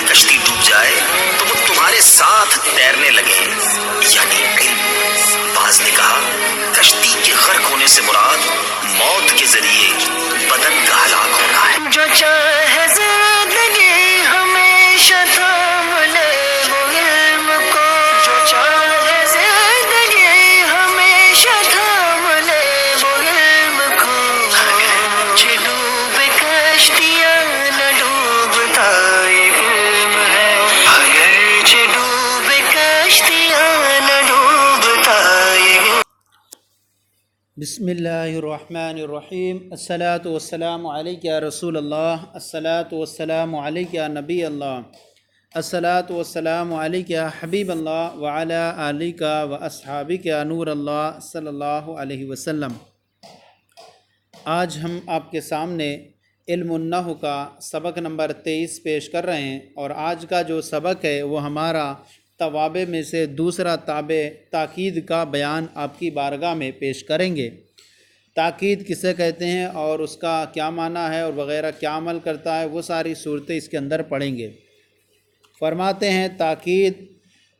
کشتی ڈوب جائے تو وہ تمہارے ساتھ تیرنے لگے، یعنی علم۔ بعض نے کہا کشتی کے غرق ہونے سے مراد موت کے ذریعے بدن کا ہلاک ہونا ہے۔ جو چاہے زندگی ہمیشہ تھام لے وہ علم کو، جو چاہے زندگی ہمیشہ تھام لے وہ علم کو، اگرچہ ڈوبے کشتیاں نہ ڈوبتا یہ علم ہے، اگرچہ ڈوبے کشتیاں نہ ڈوبتا یہ علم۔ بسم اللہ الرحمن الرحیم۔ الصلاۃ والسلام علیک یا رسول اللہ، الصلاۃ والسلام علیک یا نبی اللہ، الصلاۃ والسلام علیک یا حبیب اللہ وعلی آلک و اصحابک یا نور اللہ صلی اللہ علیہ وسلم۔ آج ہم آپ کے سامنے علم النحو کا سبق نمبر 23 پیش کر رہے ہیں، اور آج کا جو سبق ہے وہ ہمارا توابع میں سے دوسرا تابع تاکید کا بیان آپ کی بارگاہ میں پیش کریں گے۔ تاکید کسے کہتے ہیں اور اس کا کیا معنی ہے اور وغیرہ کیا عمل کرتا ہے، وہ ساری صورتیں اس کے اندر پڑھیں گے۔ فرماتے ہیں تاکید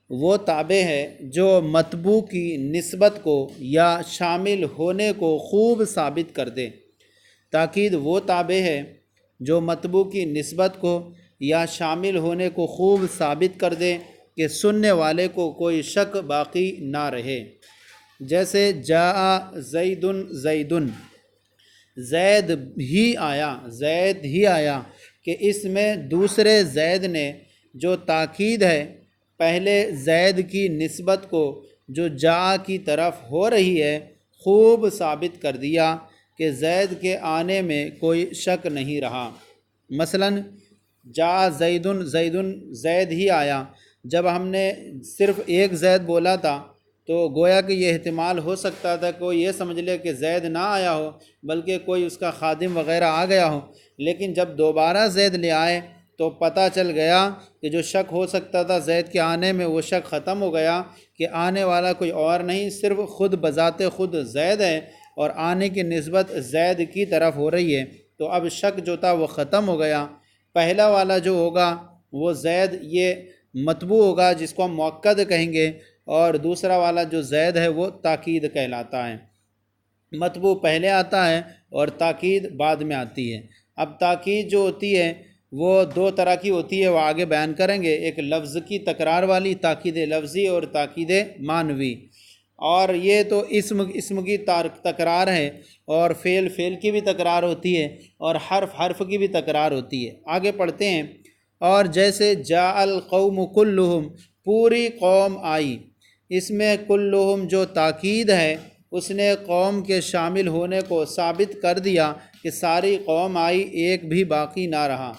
وہ تابع ہے جو مطبوع کی نسبت کو یا شامل ہونے کو خوب ثابت کر دے۔ تاکید وہ تابع ہے جو مطبوع کی نسبت کو یا شامل ہونے کو خوب ثابت کر دے کہ سننے والے کو کوئی شک باقی نہ رہے۔ جیسے جاء زید زیدن، زید ہی آیا، زید ہی آیا، کہ اس میں دوسرے زید نے جو تاکید ہے پہلے زید کی نسبت کو جو جاء کی طرف ہو رہی ہے خوب ثابت کر دیا کہ زید کے آنے میں کوئی شک نہیں رہا۔ مثلا جاء زیدن زیدن، زید ہی آیا، جب ہم نے صرف ایک زید بولا تھا تو گویا کہ یہ احتمال ہو سکتا تھا کوئی یہ سمجھ لے کہ زید نہ آیا ہو بلکہ کوئی اس کا خادم وغیرہ آ گیا ہو، لیکن جب دوبارہ زید لے آئے تو پتہ چل گیا کہ جو شک ہو سکتا تھا زید کے آنے میں وہ شک ختم ہو گیا کہ آنے والا کوئی اور نہیں، صرف خود بذات خود زید ہے اور آنے کی نسبت زید کی طرف ہو رہی ہے، تو اب شک جو تھا وہ ختم ہو گیا۔ پہلا والا جو ہوگا وہ زید یہ مطبوع ہوگا جس کو ہم مؤکد کہیں گے، اور دوسرا والا جو زید ہے وہ تاکید کہلاتا ہے۔ مطبوع پہلے آتا ہے اور تاکید بعد میں آتی ہے۔ اب تاکید جو ہوتی ہے وہ دو طرح کی ہوتی ہے، وہ آگے بیان کریں گے۔ ایک لفظ کی تکرار والی تاکید لفظی اور تاکید معنوی، اور یہ تو اسم کی تکرار ہے، اور فعل کی بھی تکرار ہوتی ہے، اور حرف کی بھی تکرار ہوتی ہے۔ آگے پڑھتے ہیں۔ اور جیسے جاء القوم کلہم، پوری قوم آئی، اس میں کلہم جو تاکید ہے اس نے قوم کے شامل ہونے کو ثابت کر دیا کہ ساری قوم آئی، ایک بھی باقی نہ رہا۔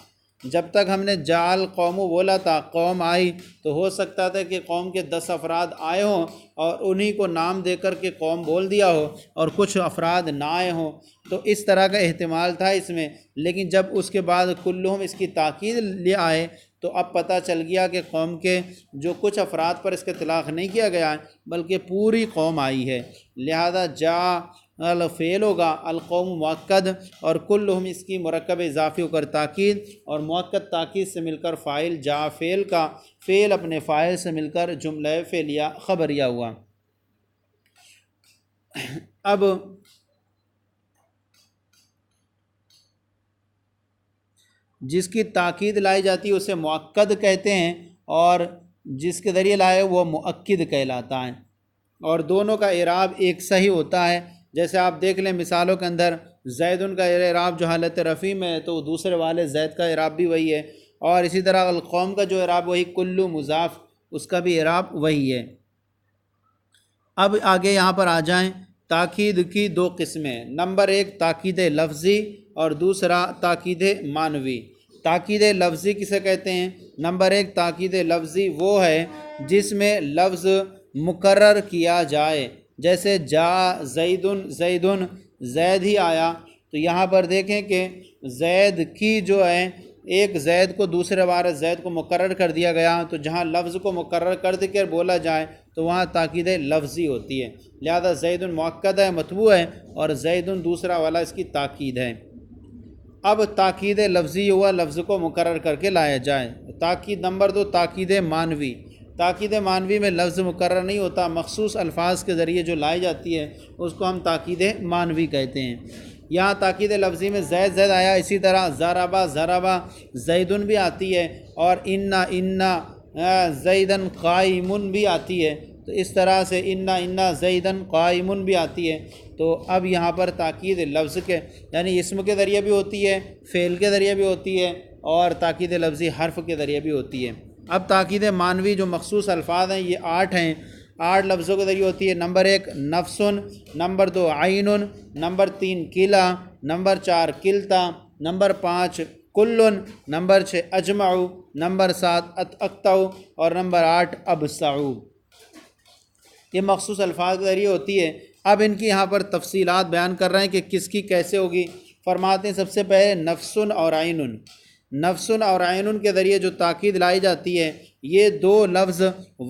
جب تک ہم نے جاء القوم بولا تھا قوم آئی تو ہو سکتا تھا کہ قوم کے 10 افراد آئے ہوں اور انہی کو نام دے کر کے قوم بول دیا ہو اور کچھ افراد نہ آئے ہوں، تو اس طرح کا احتمال تھا اس میں۔ لیکن جب اس کے بعد کلہم اس کی تاکید لے آئے تو اب پتہ چل گیا کہ قوم کے جو کچھ افراد پر اس کا اطلاق نہیں کیا گیا ہے بلکہ پوری قوم آئی ہے، لہذا جاء الفعل ہوگا، القوم مؤکد، اور کلہم اس کی مرکب اضافی ہو کر تاکید، اور مؤکد تاکید سے مل کر فاعل، جاء فعل کا، فعل اپنے فاعل سے مل کر جملہ فعلیہ خبریہ ہوا۔ اب جس کی تاکید لائی جاتی ہے اسے مؤکد کہتے ہیں، اور جس کے ذریعے لائے وہ مؤکد کہلاتا ہے، اور دونوں کا اعراب ایک صحیح ہوتا ہے۔ جیسے آپ دیکھ لیں مثالوں کے اندر، زیدن کا اعراب جو حالت رفع میں ہے تو دوسرے والے زید کا اعراب بھی وہی ہے، اور اسی طرح القوم کا جو اعراب وہی، کلو مضاف، اس کا بھی اعراب وہی ہے۔ اب آگے یہاں پر آ جائیں۔ تاکید کی دو قسمیں، نمبر ایک تاکید لفظی اور دوسرا تاکید معنوی۔ تاکید لفظی کسے کہتے ہیں؟ نمبر ایک تاکید لفظی وہ ہے جس میں لفظ مقرر کیا جائے، جیسے جاء زیدن زیدن، زید ہی آیا، تو یہاں پر دیکھیں کہ زید کی جو ہے ایک زید کو دوسرے بار زید کو مقرر کر دیا گیا، تو جہاں لفظ کو مقرر کر دے کر بولا جائے تو وہاں تاکید لفظی ہوتی ہے، لہذا زید مؤکد ہے، مطبوع ہے، اور زید دوسرا والا اس کی تاکید ہے۔ اب تاکید لفظی ہوا لفظ کو مقرر کر کے لایا جائے، تاکید نمبر 2 تاکید معنوی۔ تاکید معنوی میں لفظ مکرر نہیں ہوتا، مخصوص الفاظ کے ذریعے جو لائی جاتی ہے اس کو ہم تاکید معنوی کہتے ہیں۔ یہاں تاکید لفظی میں زید زید آیا، اسی طرح ضربہ ضربہ زیدن بھی آتی ہے، اور انا زیدن قائمن بھی آتی ہے، تو اس طرح سے انا زیدن قائمن بھی آتی ہے۔ تو اب یہاں پر تاکید لفظ کے یعنی اسم کے ذریعے بھی ہوتی ہے، فعل کے ذریعے بھی ہوتی ہے، اور تاکید لفظی حرف کے ذریعے بھی ہوتی ہے۔ اب تاکید معنوی جو مخصوص الفاظ ہیں یہ 8 ہیں، 8 لفظوں کے ذریعے ہوتی ہے۔ نمبر 1 نفسن، نمبر 2 عین، نمبر 3 کلا، نمبر 4 کلتا، نمبر 5 کلن، نمبر 6 اجمع، نمبر 7 اقطع، اور نمبر 8 ابسع۔ یہ مخصوص الفاظ کے ذریعے ہوتی ہے۔ اب ان کی یہاں پر تفصیلات بیان کر رہے ہیں کہ کس کی کیسے ہوگی۔ فرماتے ہیں سب سے پہلے نفسن اور عین۔ نفسن اور عین کے ذریعے جو تاکید لائی جاتی ہے، یہ دو لفظ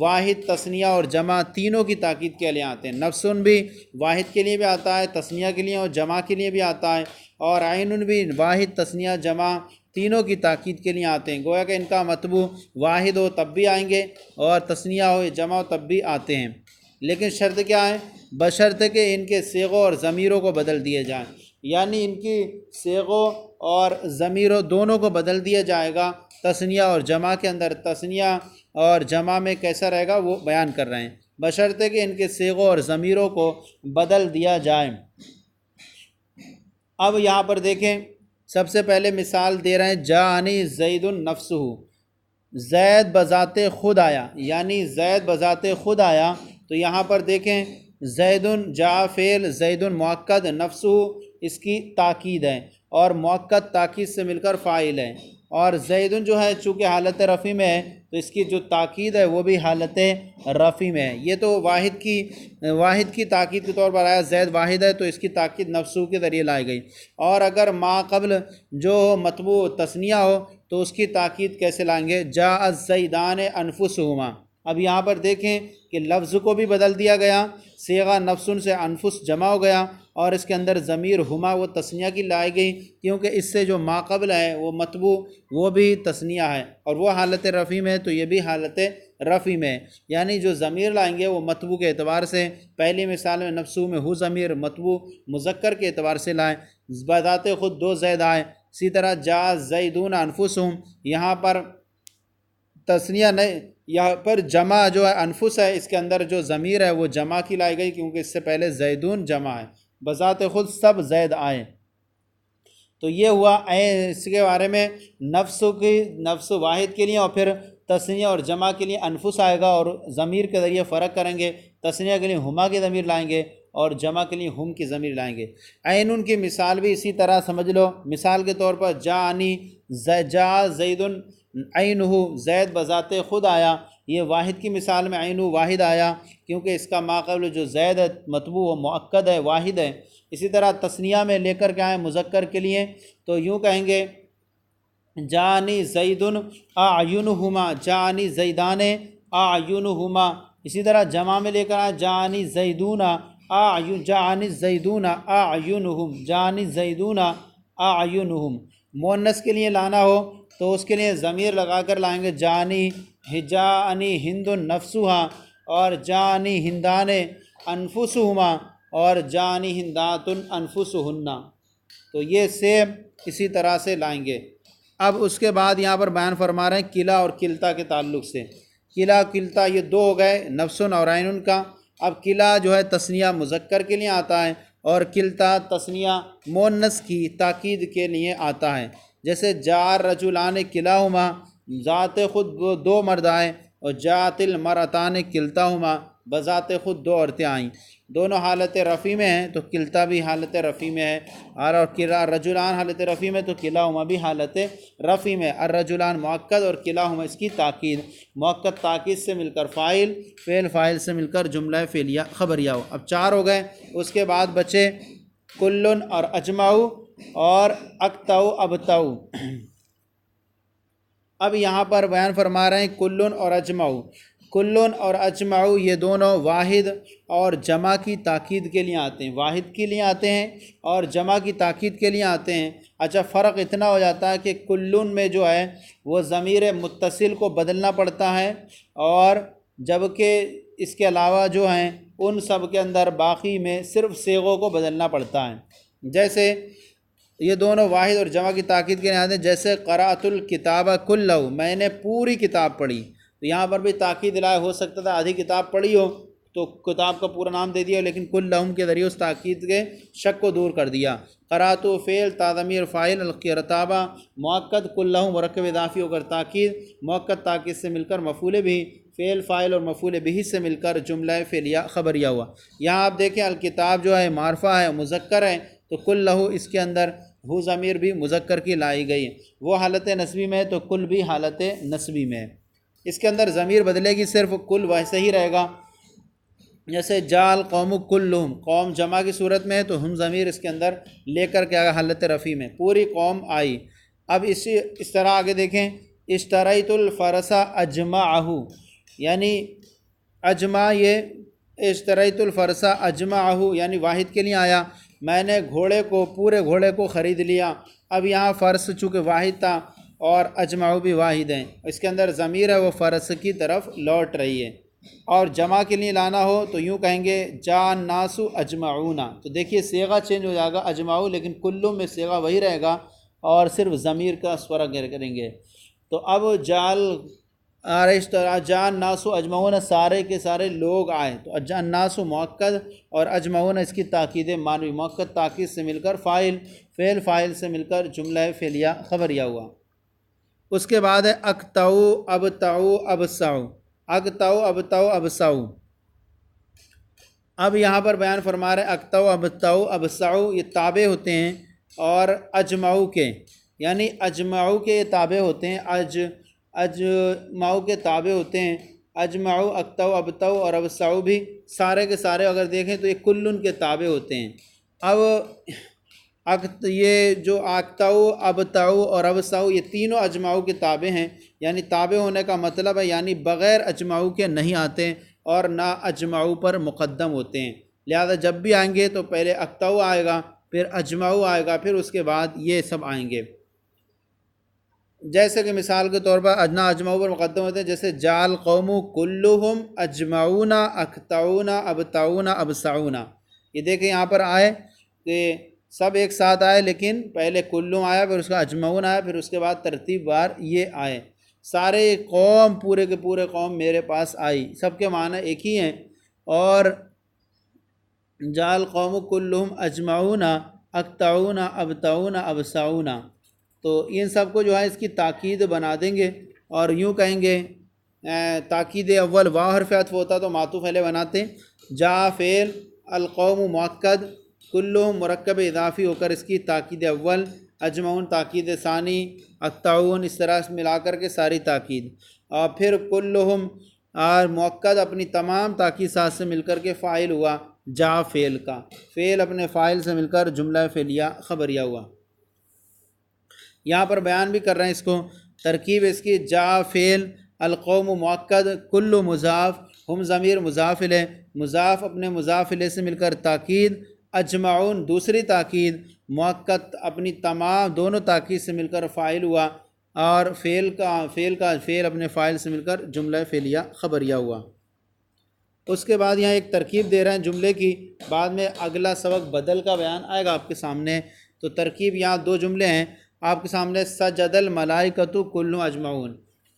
واحد، تثنیہ اور جمع تینوں کی تاکید کے لیے آتے ہیں۔ نفسن بھی واحد کے لیے بھی آتا ہے، تثنیہ کے لیے اور جمع کے لیے بھی آتا ہے، اور عین بھی واحد، تثنیہ، جمع تینوں کی تاکید کے لیے آتے ہیں۔ گویا کہ ان کا مطبوع واحد ہو تب بھی آئیں گے، اور تثنیہ ہو جمع ہو تب بھی آتے ہیں، لیکن شرط کیا ہے؟ بشرط کہ ان کے صیغوں اور ضمیروں کو بدل دیے جائیں، یعنی ان کی صیغوں اور ضمیروں دونوں کو بدل دیا جائے گا۔ تثنیہ اور جمع کے اندر تثنیہ اور جمع میں کیسا رہے گا وہ بیان کر رہے ہیں، بشرط کہ ان کے صیغوں اور ضمیروں کو بدل دیا جائے۔ اب یہاں پر دیکھیں، سب سے پہلے مثال دے رہے ہیں، جاءنی زید نفسہ، زید بذات خود آیا، یعنی زید بذات خود آیا۔ تو یہاں پر دیکھیں، زید جاء فعل، زید مؤکد، نفسہ اس کی تاکید ہے، اور مؤکد تاکید سے مل کر فاعل ہے، اور زید جو ہے چونکہ حالت رفع میں ہے تو اس کی جو تاکید ہے وہ بھی حالت رفع میں ہے۔ یہ تو واحد کی تاکید کے طور پر آیا، زید واحد ہے تو اس کی تاکید نفسہ کے ذریعے لائی گئی، اور اگر ما قبل جو مطبوع تثنیہ ہو تو اس کی تاکید کیسے لائیں گے؟ جاء الزیدان انفسہما۔ اب یہاں پر دیکھیں کہ لفظ کو بھی بدل دیا گیا، صیغہ نفسن سے انفس جمع ہو گیا، اور اس کے اندر ضمیر ہما وہ تثنیہ کی لائی گئی، کیونکہ اس سے جو ما قبل ہے وہ مطبوع وہ بھی تثنیہ ہے، اور وہ حالت رفع میں ہے تو یہ بھی حالت رفع میں ہے، یعنی جو ضمیر لائیں گے وہ مطبوع کے اعتبار سے، پہلی مثال میں نفسو میں ہو ضمیر مطبوع مذکر کے اعتبار سے لائیں، بذات خود 2 زید آئے۔ اسی طرح جاء زیدون انفسہم، یہاں پر تثنیہ نہیں، یہاں پر جمع جو ہے انفس ہے، اس کے اندر جو ضمیر ہے وہ جمع کی لائی گئی، کیونکہ اس سے پہلے زیدون جمع ہے، بذات خود سب زید آئے۔ تو یہ ہوا اس کے بارے میں، نفس واحد کے لیے، اور پھر تثنیہ اور جمع کے لیے انفس آئے گا، اور ضمیر کے ذریعے فرق کریں گے، تثنیہ کے لیے ہما کی ضمیر لائیں گے اور جمع کے لیے ہم کی ضمیر لائیں گے۔ عین کی مثال بھی اسی طرح سمجھ لو، مثال کے طور پر جاء زید عینہ، زید بذات خود آیا، یہ واحد کی مثال میں عینہ واحد آیا، کیونکہ اس کا ما قبل جو زید ہے مطبوع و مؤکد ہے، واحد ہے۔ اسی طرح تثنیہ میں لے کر کے آئیں مذکر کے لیے تو یوں کہیں گے، جاءنی زید اعینہما، جاءنی زیدان اعینہما۔ اسی طرح جمع میں لے کر آئیں، جاءنی زیدون جاءنی زیدون اعینہم، جاءنی زیدون اعینہم۔ مؤنث کے لیے لانا ہو تو اس کے لیے ضمیر لگا کر لائیں گے، جاءنی ہند نفسہا، اور جاءنی ہندان انفسہما، اور جاءنی ہندات انفسہن۔ تو یہ سیم اسی طرح سے لائیں گے۔ اب اس کے بعد یہاں پر بیان فرما رہے ہیں کلا اور کلتا کے تعلق سے۔ کلا کلتا یہ 2 ہو گئے، نفسن اور عین کا۔ اب کلا جو ہے تثنیہ مذکر کے لیے آتا ہے، اور کلتا تثنیہ مؤنث کی تاکید کے لیے آتا ہے۔ جیسے جاء الرجلان کلاہما، ذات خود 2 مرد آئے، اور جاءت المرأتان کلتاہما، بذات خود 2 عورتیں آئیں، دونوں حالت رفع میں ہیں تو کلتا بھی حالت رفع میں ہے، اور کلا رجلان حالت رفع میں تو کلاہما بھی حالت رفع میں۔ الرجلان مؤکد اور کلاہما اس کی تاکید، مؤکد تاکید سے مل کر فاعل، فعل فاعل سے مل کر جملہ فعلیہ خبریہ ہو۔ اب 4 ہو گئے، اس کے بعد بچے کلن اور اجمعو اور اقطعو ابتعو۔ اب یہاں پر بیان فرما رہے ہیں کلن اور اجمعو۔ کلن اور اجمعو یہ دونوں واحد اور جمع کی تاکید کے لیے آتے ہیں، واحد کے لیے آتے ہیں اور جمع کی تاکید کے لیے آتے ہیں۔ اچھا، فرق اتنا ہو جاتا ہے کہ کلن میں جو ہے وہ ضمیر متصل کو بدلنا پڑتا ہے، اور جبکہ اس کے علاوہ جو ہیں ان سب کے اندر باقی میں صرف صیغوں کو بدلنا پڑتا ہے۔ جیسے یہ دونوں واحد اور جمع کی تاکید کے لیے آتے ہیں، جیسے قرأت الکتاب کلہ، میں نے پوری کتاب پڑھی، تو یہاں پر بھی تاکید لائے، ہو سکتا تھا آدھی کتاب پڑھی ہو تو کتاب کا پورا نام دے دیا، لیکن کلہم کے ذریعے اس تاکید کے شک کو دور کر دیا۔ قرأت فعل تا ضمیر فاعل، الکتابہ مؤکد، کلہم مرکب اضافی ہو کر تاکید، مؤکد تاکید سے مل کر مفعول بھی، فعل فاعل اور مفعول بھی سے مل کر جملہ فعلیہ خبریہ ہوا۔ یہاں آپ دیکھیں الکتاب جو ہے معرفہ ہے، مذکر ہے، تو کلہ اس کے اندر ہو ضمیر بھی مذکر کی لائی گئی ہے، وہ حالت نصبی میں ہے تو کل بھی حالت نصبی میں ہے۔ اس کے اندر ضمیر بدلے گی، صرف کل ویسے ہی رہے گا، جیسے جال قوم کلہم، قوم جمع کی صورت میں ہے تو ہم ضمیر اس کے اندر لے کر کے آگے حالت رفیع میں پوری قوم آئی۔ اب اس طرح آگے دیکھیں، اشتریت الفرس اجمعہ، یعنی اجمع، یہ اشتریت الفرس اجمعہ یعنی واحد کے لیے آیا، میں نے گھوڑے کو، پورے گھوڑے کو خرید لیا۔ اب یہاں فرس چونکہ واحد تھا اور اجمعہ بھی واحد ہیں، اس کے اندر ضمیر ہے وہ فرس کی طرف لوٹ رہی ہے، اور جمع کے لیے لانا ہو تو یوں کہیں گے جاء الناس اجمعون، تو دیکھیے صیغہ چینج ہو جائے گا اجمعو، لیکن کلو میں صیغہ وہی رہے گا اور صرف ضمیر کا فرق کریں گے۔ تو اب جاء الناس اجمعون، سارے کے سارے لوگ آئے، تو جاء الناس مؤکد اور اجمعون اس کی تاکید معنوی، مؤکد تاکید سے مل کر فاعل، فعل فاعل سے مل کر جملہ فعلیہ خبریہ ہوا۔ اس کے بعد ہے اقطعوا ابتعوا ابصعوا، اقطعوا ابتعوا ابصعوا۔ اب یہاں پر بیان فرما رہے اقطعوا ابتعوا ابصعوا، یہ تابع ہوتے ہیں اور اجمعوا کے، یعنی اجمعوا کے یہ تابع ہوتے ہیں، اجمعوا کے تابع ہوتے ہیں، اجمعوا اقطعوا ابتعوا اور ابصعوا بھی سارے کے سارے اگر دیکھیں تو یہ کلن کے تابع ہوتے ہیں۔ اب یہ جو اقطعوا ابتعوا اور ابصعوا یہ تینوں اجمعوا کے تابع ہیں، یعنی تابع ہونے کا مطلب ہے یعنی بغیر اجمعوا کے نہیں آتے اور نہ اجمعوا پر مقدم ہوتے ہیں، لہذا جب بھی آئیں گے تو پہلے اقطعوا آئے گا، پھر اجمعوا آئے گا، پھر اس کے بعد یہ سب آئیں گے۔ جیسے کہ مثال کے طور پر ادنا اجمعوا پر مقدم ہوتے ہیں، جیسے جاء القوم کلہم اجمعون اقطعون ابتعون ابصعون، یہ دیکھیں یہاں پر آئے کہ سب ایک ساتھ آئے، لیکن پہلے کلہم آیا، پھر اس کا اجمعون آیا، پھر اس کے بعد ترتیب وار یہ آئے، سارے قوم، پورے کے پورے قوم میرے پاس آئی، سب کے معنی ایک ہی ہیں۔ اور جاء القوم کلہم اجمعون اقطعون ابتعون ابصعون، تو ان سب کو جو ہے اس کی تاکید بنا دیں گے، اور یوں کہیں گے تاکید اول واو حرف عطف ہوتا تو معطوف علیہ بناتے، جاء فعل، القوم مؤکد، کلہم مرکب اضافی ہو کر اس کی تاکید اول، اجمعون تاکید ثانی، اقطعون اس طرح ملا کر کے ساری تاکید، اور پھر کلہم اور مؤکد اپنی تمام تاکید ساتھ سے مل کر کے فاعل ہوا، جاء فعل کا، فعل اپنے فاعل سے مل کر جملہ فعلیہ خبریہ ہوا۔ یہاں پر بیان بھی کر رہے ہیں اس کو، ترکیب اس کی جاء فعل، القوم مؤکد، کل مضاف، ہم ضمیر مضاف الیہ، مضاف اپنے مضاف الیہ سے مل کر تاکید، اجمعون دوسری تاکید، مؤکد اپنی تمام دونوں تاکید سے مل کر فاعل ہوا، اور فعل اپنے فاعل سے مل کر جملہ فعلیہ خبریہ ہوا۔ اس کے بعد یہاں ایک ترکیب دے رہے ہیں جملے کی، بعد میں اگلا سبق بدل کا بیان آئے گا آپ کے سامنے، تو ترکیب یہاں دو جملے ہیں آپ کے سامنے، سجد الملائکۃ کلہم اجمعون،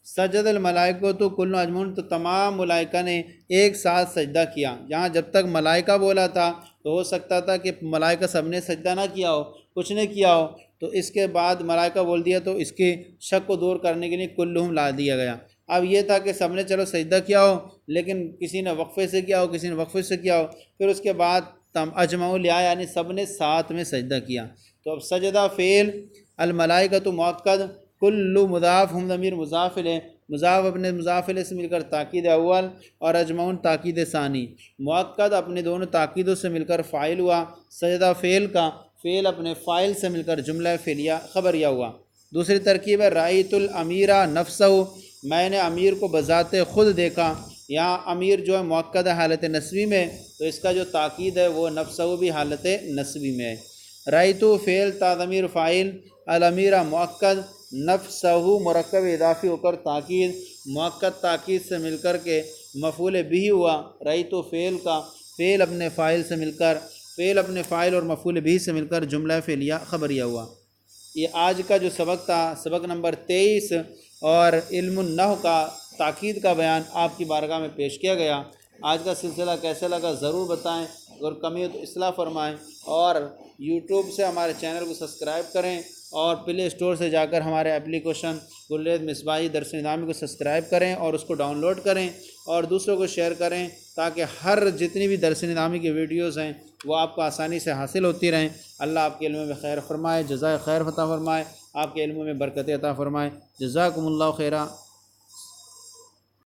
سجد الملائکۃ کلہم اجمعون، تو تمام ملائکہ نے ایک ساتھ سجدہ کیا۔ یہاں جب تک ملائکہ بولا تھا تو ہو سکتا تھا کہ ملائکہ سب نے سجدہ نہ کیا ہو، کچھ نے کیا ہو، تو اس کے بعد ملائکہ بول دیا تو اس کے شک کو دور کرنے کے لیے کلہم لا دیا گیا۔ اب یہ تھا کہ سب نے چلو سجدہ کیا ہو، لیکن کسی نے وقفے سے کیا ہو، کسی نے وقفے سے کیا ہو، پھر اس کے بعد اجمعوا لیا یعنی سب نے ساتھ میں سجدہ کیا۔ تو اب سجدہ فعل، الملائکۃ مؤکد، کل مضاف، ہم ضمیر مضاف الیہ، مضاف اپنے مضاف الیہ سے مل کر تاکید اول، اور اجمعون تاکید ثانی، مؤکد اپنے دونوں تاکیدوں سے مل کر فاعل ہوا، سجدہ فعل کا، فعل اپنے فاعل سے مل کر جملہ فعلیہ خبریہ ہوا۔ دوسری ترکیب ہے رأیت الامیر نفسہ، میں نے امیر کو بذات خود دیکھا، یہاں امیر جو ہے مؤکد ہے حالت نسبی میں، تو اس کا جو تاکید ہے وہ نفسہ بھی حالت نسبی میں ہے۔ رائتو فعل تا ضمیر فاعل، الامیر مؤکد، نفسہ مرکب اضافی ہو کر تاکید، مؤکد تاکید سے مل کر کے مفعول بھی ہوا۔ رائتو فعل کا فعل اپنے فاعل سے مل کر، فعل اپنے فاعل اور مفعول بھی سے مل کر جملہ فعلیہ خبریہ ہوا۔ یہ آج کا جو سبق تھا، سبق نمبر 23، اور علم النحو کا تاکید کا بیان آپ کی بارگاہ میں پیش کیا گیا۔ آج کا سلسلہ کیسا لگا ضرور بتائیں، اگر کمی ہو تو اصلاح فرمائیں، اور یوٹیوب سے ہمارے چینل کو سبسکرائب کریں، اور پلے اسٹور سے جا کر ہمارے اپلیکیشن کلیت مصباحی درس نظامی کو سبسکرائب کریں اور اس کو ڈاؤن لوڈ کریں اور دوسروں کو شیئر کریں، تاکہ ہر جتنی بھی درس نظامی کی ویڈیوز ہیں وہ آپ کو آسانی سے حاصل ہوتی رہیں۔ اللہ آپ کے علم میں خیر فرمائے، جزائے خیر عطا فرمائے، آپ کے علم میں برکت عطا فرمائے۔ جزاکم اللہ خیرہ۔